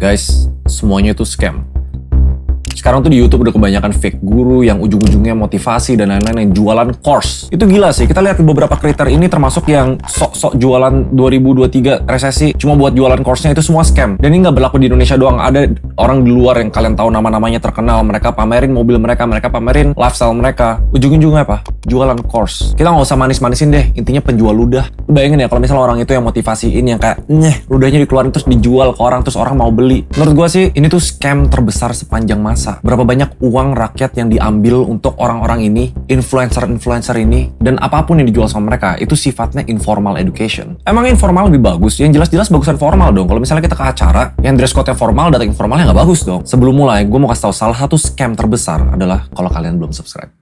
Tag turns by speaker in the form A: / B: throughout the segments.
A: Guys, semuanya itu scam. Sekarang tuh di YouTube udah kebanyakan fake guru yang ujung-ujungnya motivasi dan lain-lain yang jualan course. Itu gila sih, kita lihat beberapa creator ini termasuk yang sok-sok jualan 2023 resesi cuma buat jualan course-nya itu semua scam. Dan ini nggak berlaku di Indonesia doang, ada orang di luar yang kalian tahu nama-namanya terkenal, mereka pamerin mobil mereka pamerin lifestyle mereka. Ujung-ujungnya apa? Jualan course. Kita nggak usah manis-manisin deh, intinya penjual ludah. Lu bayangin ya kalau misalnya orang itu yang motivasiin yang kayak ludahnya dikeluarin terus dijual ke orang terus orang mau beli. Menurut gua sih ini tuh scam terbesar sepanjang masa. Berapa banyak uang rakyat yang diambil untuk orang-orang ini, influencer-influencer ini, dan apapun yang dijual sama mereka, itu sifatnya informal education. Emang informal lebih bagus? Yang jelas-jelas bagusan formal dong. Kalau misalnya kita ke acara, yang dress code-nya formal, datang informalnya nggak bagus dong. Sebelum mulai, gue mau kasih tahu salah satu scam terbesar adalah kalau kalian belum subscribe.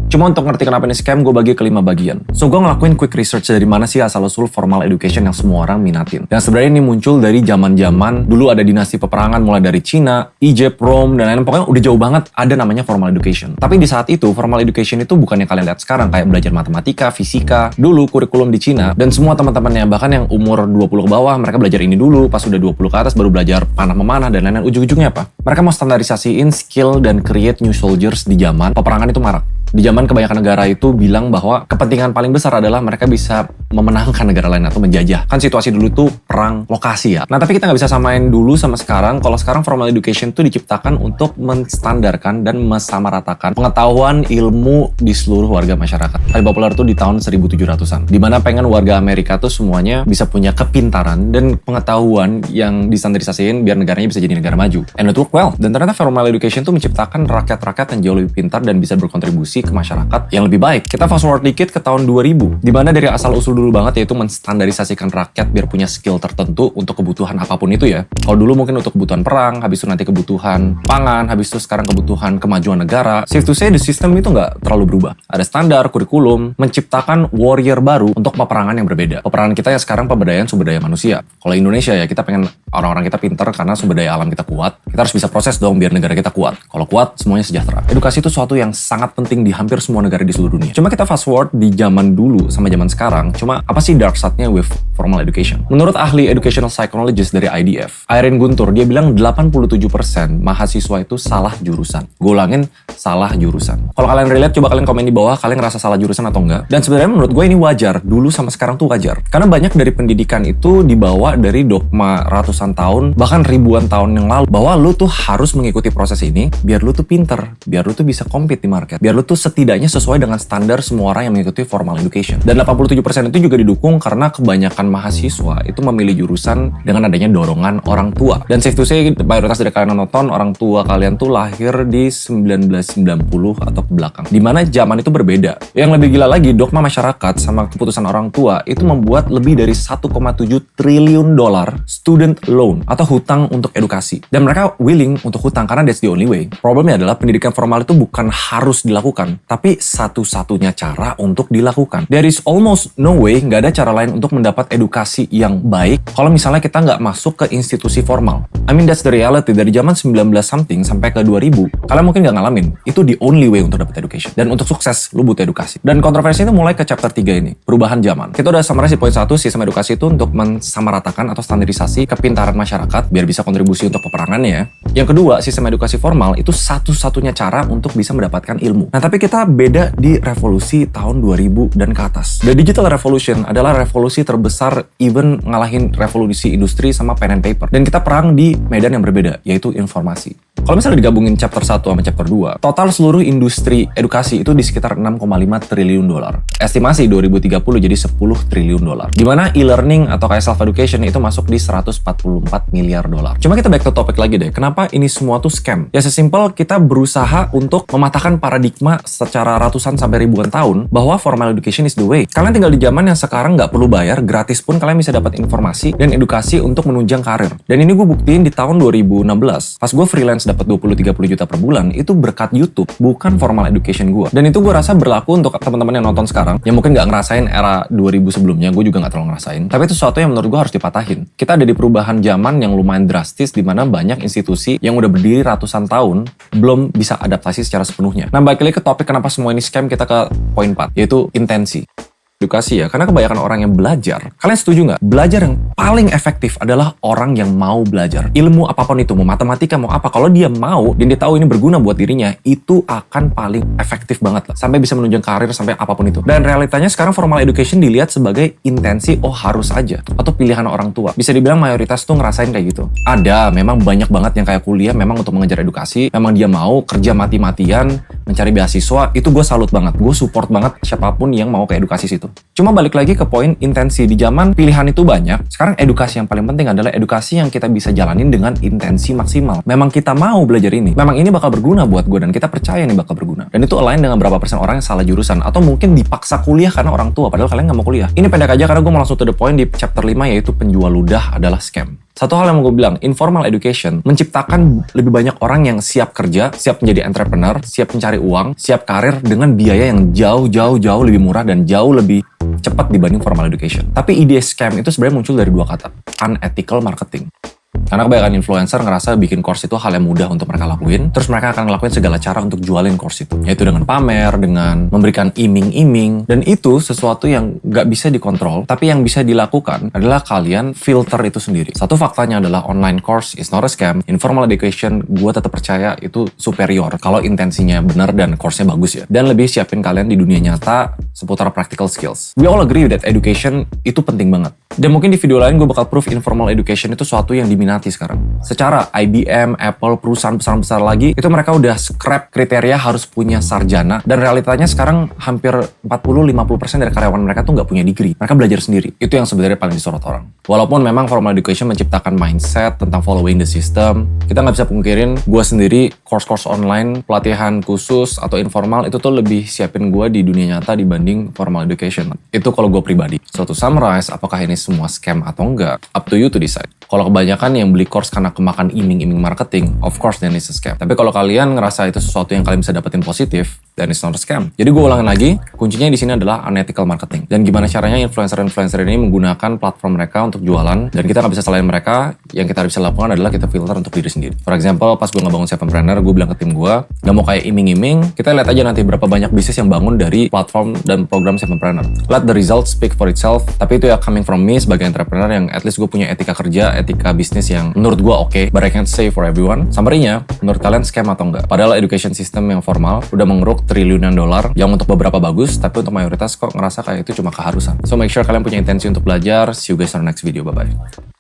A: Cuma untuk ngerti kenapa ini scam, gue bagi ke 5 bagian. So, gue ngelakuin quick research dari mana sih asal-usul formal education yang semua orang minatin. Yang sebenarnya ini muncul dari zaman-zaman dulu ada dinasti peperangan mulai dari Cina, Egypt, Rome, dan lain-lain. Pokoknya udah jauh banget ada namanya formal education. Tapi di saat itu, formal education itu bukan yang kalian lihat sekarang, kayak belajar matematika, fisika. Dulu kurikulum di Cina, dan semua teman-temannya, bahkan yang umur 20 ke bawah, mereka belajar ini dulu, pas udah 20 ke atas baru belajar panah-memanah, dan lain-lain. Ujung-ujungnya apa? Mereka mau standarisasiin skill dan create new soldiers di zaman peperangan itu marak. Di zaman kebanyakan negara itu bilang bahwa kepentingan paling besar adalah mereka bisa memenangkan negara lain atau menjajah. Kan situasi dulu tuh perang lokasi ya. Nah tapi kita nggak bisa samain dulu sama sekarang. Kalau sekarang formal education tuh diciptakan untuk menstandarkan dan mensamaratakan pengetahuan ilmu di seluruh warga masyarakat. Paling populer tuh di tahun 1700-an. Dimana pengen warga Amerika tuh semuanya bisa punya kepintaran dan pengetahuan yang distandarisasiin biar negaranya bisa jadi negara maju. And it worked well. Dan ternyata formal education tuh menciptakan rakyat-rakyat yang jauh lebih pintar dan bisa berkontribusi ke masyarakat yang lebih baik. Kita fast forward dikit ke tahun 2000, di mana dari asal usul dulu banget yaitu menstandarisasikan rakyat biar punya skill tertentu untuk kebutuhan apapun itu ya. Kalau dulu mungkin untuk kebutuhan perang, habis itu nanti kebutuhan pangan, habis itu sekarang kebutuhan kemajuan negara. Safe to say, the system itu nggak terlalu berubah. Ada standar, kurikulum, menciptakan warrior baru untuk peperangan yang berbeda. Peperangan kita ya sekarang pemberdayaan sumber daya manusia. Kalau Indonesia ya kita pengen orang-orang kita pintar karena sumber daya alam kita kuat. Kita harus bisa proses dong biar negara kita kuat. Kalau kuat, semuanya sejahtera. Edukasi itu suatu yang sangat penting di hampir semua negara di seluruh dunia. Cuma kita fast forward di zaman dulu sama zaman sekarang, cuma apa sih dark side-nya with formal education? Menurut ahli educational psychologist dari IDF, Irene Guntur, dia bilang 87% mahasiswa itu salah jurusan. Gue ulangin, salah jurusan. Kalau kalian relate, coba kalian komen di bawah, kalian ngerasa salah jurusan atau enggak. Dan sebenarnya menurut gue ini wajar, dulu sama sekarang tuh wajar. Karena banyak dari pendidikan itu dibawa dari dogma ratusan tahun, bahkan ribuan tahun yang lalu, bahwa lu tuh harus mengikuti proses ini, biar lu tuh pinter, biar lu tuh bisa compete di market, biar lu tuh setidaknya sesuai dengan standar semua orang yang mengikuti formal education. Dan 87% itu juga didukung karena kebanyakan mahasiswa itu memilih jurusan dengan adanya dorongan orang tua. Dan safe to say, mayoritas dari kalian nonton, orang tua kalian tuh lahir di 1990 atau ke belakang. Dimana zaman itu berbeda. Yang lebih gila lagi, dogma masyarakat sama keputusan orang tua itu membuat lebih dari 1,7 triliun dolar student loan atau hutang untuk edukasi. Dan mereka willing untuk hutang karena that's the only way. Problemnya adalah pendidikan formal itu bukan harus dilakukan, tapi satu-satunya cara untuk dilakukan. There is almost no way, nggak ada cara lain untuk mendapat edukasi yang baik kalau misalnya kita nggak masuk ke institusi formal. I mean that's the reality. Dari zaman 19 something sampai ke 2000, kalian mungkin nggak ngalamin. Itu the only way untuk dapat education. Dan untuk sukses, lu butuh edukasi. Dan kontroversi itu mulai ke chapter 3 ini, perubahan zaman. Kita udah summarize di poin 1, sistem edukasi itu untuk mensamaratakan atau standarisasi kepintaran masyarakat biar bisa kontribusi untuk peperangannya ya. Yang kedua, sistem edukasi formal itu satu-satunya cara untuk bisa mendapatkan ilmu. Nah, tapi kita beda di revolusi tahun 2000 dan ke atas. The Digital Revolution adalah revolusi terbesar, even ngalahin revolusi industri sama pen and paper. Dan kita perang di medan yang berbeda, yaitu informasi. Kalau misalnya digabungin chapter 1 sama chapter 2, total seluruh industri edukasi itu di sekitar 6,5 triliun dolar. Estimasi 2030 jadi 10 triliun dolar. Dimana e-learning atau kayak self-education itu masuk di 144 miliar dolar. Cuma kita back to topic lagi deh, kenapa ini semua tuh scam? Ya sesimpel kita berusaha untuk mematahkan paradigma secara ratusan sampai ribuan tahun bahwa formal education is the way. Kalian tinggal di zaman yang sekarang nggak perlu bayar, gratis pun kalian bisa dapat informasi dan edukasi untuk menunjang karir. Dan ini gue buktiin di tahun 2016. Pas gue freelance dapat 20-30 juta per bulan, itu berkat YouTube, bukan formal education gue. Dan itu gue rasa berlaku untuk teman-teman yang nonton sekarang, yang mungkin nggak ngerasain era 2000 sebelumnya, gue juga nggak terlalu ngerasain. Tapi itu sesuatu yang menurut gue harus dipatahin. Kita ada di perubahan zaman yang lumayan drastis, di mana banyak institusi yang udah berdiri ratusan tahun, belum bisa adaptasi secara sepenuhnya. Nah, balik lagi ke topik kenapa semua ini scam, kita ke poin 4, yaitu intensi. edukasi ya, karena kebanyakan orang yang belajar. Kalian setuju nggak? Belajar yang paling efektif adalah orang yang mau belajar. Ilmu apapun itu, mau matematika, mau apa, kalau dia mau dan dia tahu ini berguna buat dirinya, itu akan paling efektif banget lah. Sampai bisa menunjang karir, sampai apapun itu. Dan realitanya sekarang formal education dilihat sebagai intensi, oh harus aja, atau pilihan orang tua. Bisa dibilang mayoritas tuh ngerasain kayak gitu. Ada, memang banyak banget yang kayak kuliah memang untuk mengejar edukasi, memang dia mau kerja mati-matian, mencari beasiswa, itu gue salut banget. Gue support banget siapapun yang mau ke edukasi situ. Cuma balik lagi ke poin intensi. Di zaman pilihan itu banyak, sekarang edukasi yang paling penting adalah edukasi yang kita bisa jalanin dengan intensi maksimal. Memang kita mau belajar ini, memang ini bakal berguna buat gue dan kita percaya ini bakal berguna. Dan itu align dengan berapa persen orang yang salah jurusan atau mungkin dipaksa kuliah karena orang tua padahal kalian nggak mau kuliah. Ini pendek aja karena gue mau langsung to the point di chapter 5, yaitu penjual ludah adalah scam. Satu hal yang mau gue bilang, informal education menciptakan lebih banyak orang yang siap kerja, siap menjadi entrepreneur, siap mencari uang, siap karir dengan biaya yang jauh lebih murah dan jauh lebih cepat dibanding formal education. Tapi ide scam itu sebenarnya muncul dari dua kata, unethical marketing. Karena kebanyakan influencer ngerasa bikin course itu hal yang mudah untuk mereka lakuin, terus mereka akan ngelakuin segala cara untuk jualin course itu. Yaitu dengan pamer, dengan memberikan iming-iming, dan itu sesuatu yang nggak bisa dikontrol, tapi yang bisa dilakukan adalah kalian filter itu sendiri. Satu faktanya adalah online course is not a scam, informal education gue tetap percaya itu superior kalau intensinya benar dan course-nya bagus ya. Dan lebih siapin kalian di dunia nyata seputar practical skills. We all agree that education itu penting banget. Dan mungkin di video lain gue bakal proof informal education itu suatu yang diminati sekarang. Secara IBM, Apple, perusahaan besar-besar lagi, itu mereka udah scrap kriteria harus punya sarjana, dan realitanya sekarang hampir 40-50% dari karyawan mereka tuh nggak punya degree. Mereka belajar sendiri. Itu yang sebenarnya paling disorot orang. Walaupun memang formal education menciptakan mindset tentang following the system, kita nggak bisa pungkirin, gue sendiri course-course online, pelatihan khusus atau informal itu tuh lebih siapin gue di dunia nyata dibanding formal education. Itu kalau gue pribadi. So to summarize, apakah ini semua scam atau enggak? Up to you to decide. Kalau kebanyakan yang beli course karena kemakan iming-iming marketing, of course then it's a scam. Tapi kalau kalian ngerasa itu sesuatu yang kalian bisa dapetin positif, then it's not a scam. Jadi gue ulangin lagi, kuncinya di sini adalah unethical marketing. Dan gimana caranya influencer-influencer ini menggunakan platform mereka untuk jualan, dan kita nggak bisa selain mereka, yang kita bisa lakukan adalah kita filter untuk diri sendiri. For example, pas gue ngebangun Sevenpreneur, gue bilang ke tim gue, nggak mau kayak iming-iming, kita lihat aja nanti berapa banyak bisnis yang bangun dari platform dan program Sevenpreneur. Let the results speak for itself, tapi itu ya coming from me sebagai entrepreneur yang at least gue punya etika kerja, etika bisnis yang menurut gue oke, but I can't say for everyone. Summary-nya, menurut kalian scam atau enggak? Padahal education system yang formal udah mengeruk triliunan dolar, yang untuk beberapa bagus, tapi untuk mayoritas kok ngerasa kayak itu cuma keharusan. So make sure kalian punya intensi untuk belajar. See you guys on the next video. Bye-bye.